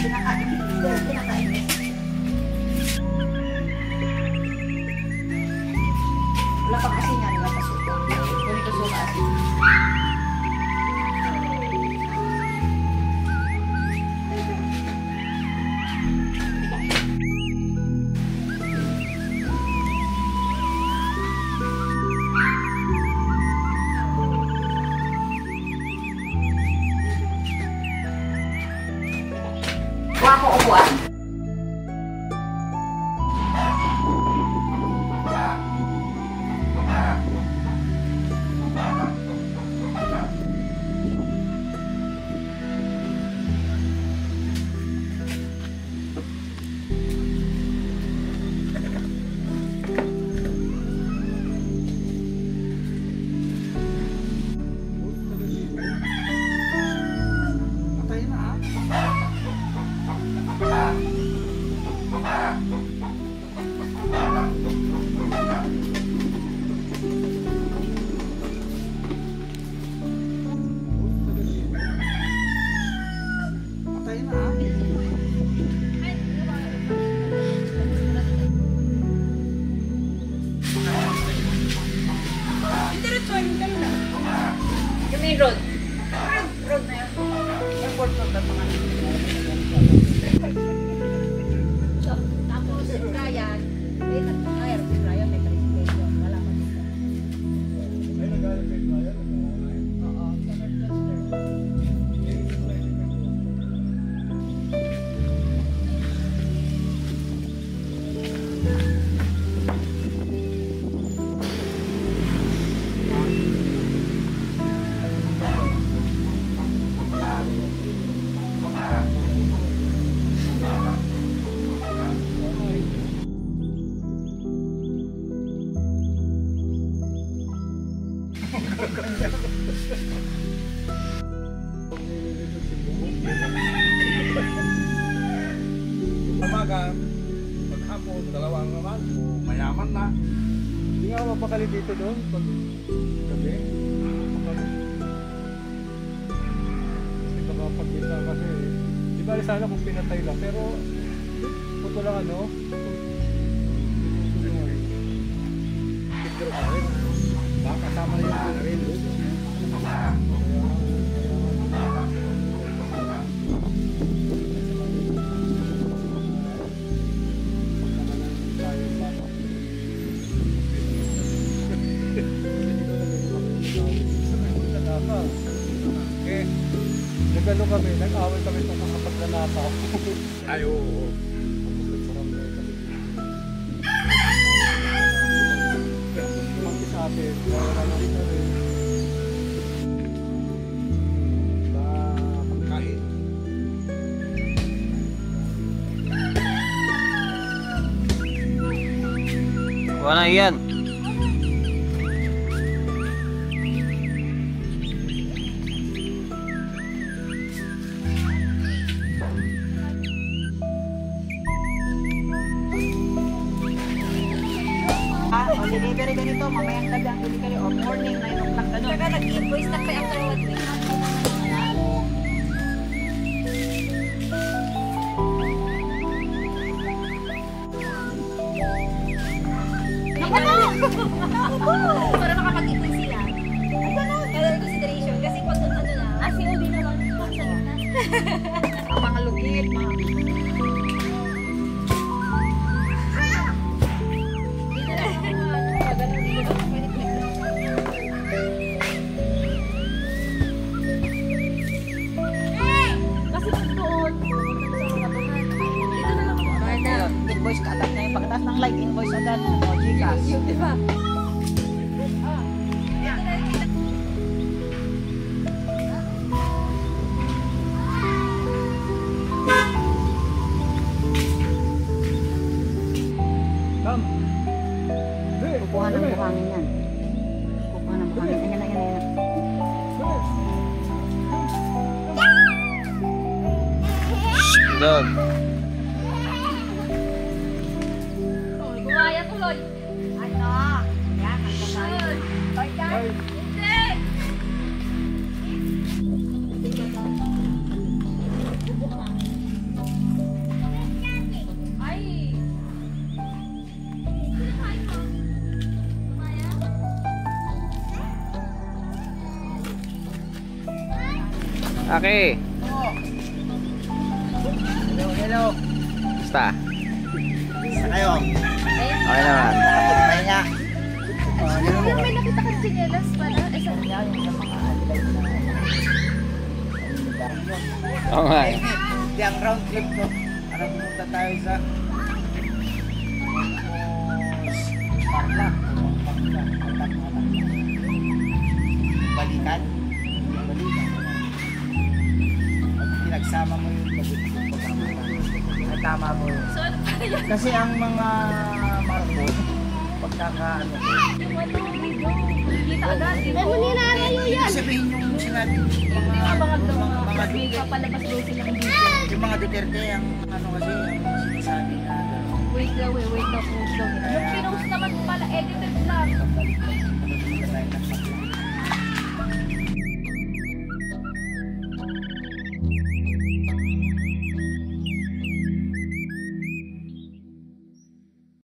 Wala pang asingan, wala pa suka. Ganito suka asin. Kuha ko upuan. Yung main road. Road na yun. Airport road na mga so, tapos Ryan, may Ryan, may presentation. Wala pa dito. Ay, nag-aaral kay Ryan? Oo, Senate Cluster. Umaga, maghapon, dalawang naman, mayaman na. Hindi nga mapakali dito doon pag gabi. Hindi ka makapagkita kasi, di ba sana kung pinatay lang, pero puto lang ano, picture ka rin. Baka kasama na yung rin doon. Okay. Nagano kami, nag-away kami itong kapag nanakaw. Ay, oo. Sabi, wala na rin na rin. Sa pagkain. Wala yan. O delivery ganito, mamayang gabi ang delivery o morning, 9 o'clock ganun. Saka nag-invoice na kayo after 1 week. Para makapag-invoice sila. Kaya consideration. Kasi pag ano na, COD na lang sa gitna. Ang mga lugit, mga... Invoice ka agad na yung pagkatapos ng live invoice agad o Gcash. Di ba? Come. Kukuha ng buhangin yan. Kukuha ng buhangin. Ayan, ayan, ayan. Dog. Gumaya tuloy. Ano? Yan, ang kasal. Toy ka? Hindi! Okay. Oo. Hello, hello. Basta. Sa kayo. Okay naman. Nakapagpahinga. Pero may nakita ka chinelas pala. Eh, sa kanya, yung sa mga Oo nga. Hindi ang round trip ko. Para pumunta tayo sa Parla. Balikan. Pag pinagsama mo yung ay tama mo yun. So, ano pa yan? Kasi ang mga marko, pagkakaano ko, Yung ano, video. Kita agad. Ay, maninanayo yan. sabihin yung sinabi Yung mga bangag ng mga mga papalabas daw silang video. yung mga Duterte ang ano kasi yung sinasabi na Wait daw, post daw. Yung